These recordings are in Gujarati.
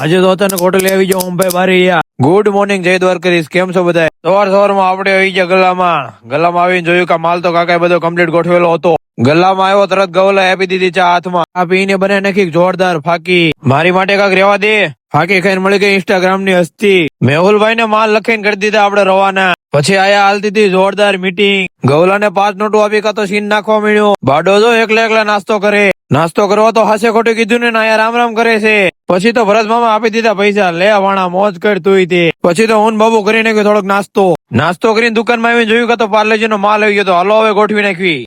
આજે તો અચાનક હોટેલે આવી જાવ ભાઈ બારી ગુડ મોર્નિંગ જય દ્વારકાધીશ, કેમ છો બધા? સવારમાં આપણે આવી ગયા ગલ્લામાં આવીને જોયું કે માલ તો કાકા બધો કમ્પ્લીટ ગોઠવેલો હતો. ગલ્લામાં આવ્યો તરત ગવલા આપી દીધી ચા હાથમાં. આ પીને બને નાખી જોરદાર ફાકી. મારી માટે કાક રેવા દે. ફાકી ખાઈને મળી ગઈ ઇન્સ્ટાગ્રામ ની હસ્તી. મેહુલભાઈ ને માલ લખીને કરી દીધા આપણે રવાના. પછી આયા હાલતી હતી જોરદાર મીટિંગ. ગવલા ને 5 નોટો આપી કાં તો સીન નાખવા મળ્યો. બાડો જો એકલા નાસ્તો કરે. નાસ્તો કરવા તો હાસે ખોટું કીધું ને આયા રામ કરે છે. પછી તો ભરત મામા આપી દીધા પૈસા. લે વાણા મોજ કર તું તે. પછી તો હું બાબુ કરી નાખ્યો થોડોક નાસ્તો કરીને દુકાનમાં આવીને જોયું કે તો પાર્લેજી નો માલ આવી ગયો. તો હાલો હવે ગોઠવી નાખવી.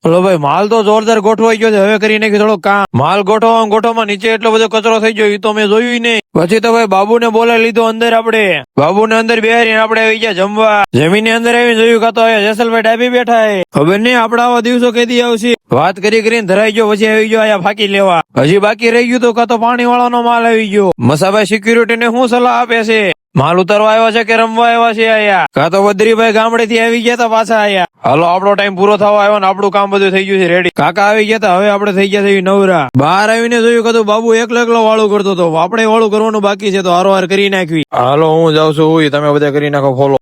હલો ભાઈ, માલ તો જોરદાર ગોઠવાઈ ગયો છે. હવે કરી નાખી થોડો કામ. માલ ગોઠવવામાં નીચે એટલો બધો કચરો થઈ ગયો એ તો મેં જોયું નહીં. પછી તો ભાઈ બાબુને બોલાવી લીધો અંદર. આપણે બાબુને અંદર બેહારીને આપણે આવી ગયા જમવા. જમીને અંદર આવીને જોયું કાં તો જેસલભાઈ ડાબી બેઠા હે. ખબર નહીં આપડા આવા દિવસો કેદી આવશે. વાત કરીને ધરાઈ ગયો. પછી આવી ગયો આયા ફાકી લેવા. હજી બાકી રહી ગયું તો કાં તો પાણી વાળાનો માલ આવી ગયો. મસાભાઈ સિક્યુરિટી ને શું સલાહ આપે છે? માલ ઉતારવા આવ્યા છે કે રમવા આવ્યા છે આયા? કાં તો બદ્રીભાઈ ગામડે થી આવી ગયા તા પાછા આયા. હાલો આપણો ટાઈમ પૂરો થવા આવ્યો ને આપણું કામ બધું થઈ ગયું છે રેડી. કાકા આવી ગયા તા, હવે આપણે થઈ ગયા છે નવરા. બહાર આવીને જોયું કે બાબુ એકલો વાળું કરતો હતો. આપણે વાળું કરવાનું બાકી છે તો હારો હાર કરી નાખવી. હાલો હું જાઉં છું. તમે બધા કરી નાખો ફોલો.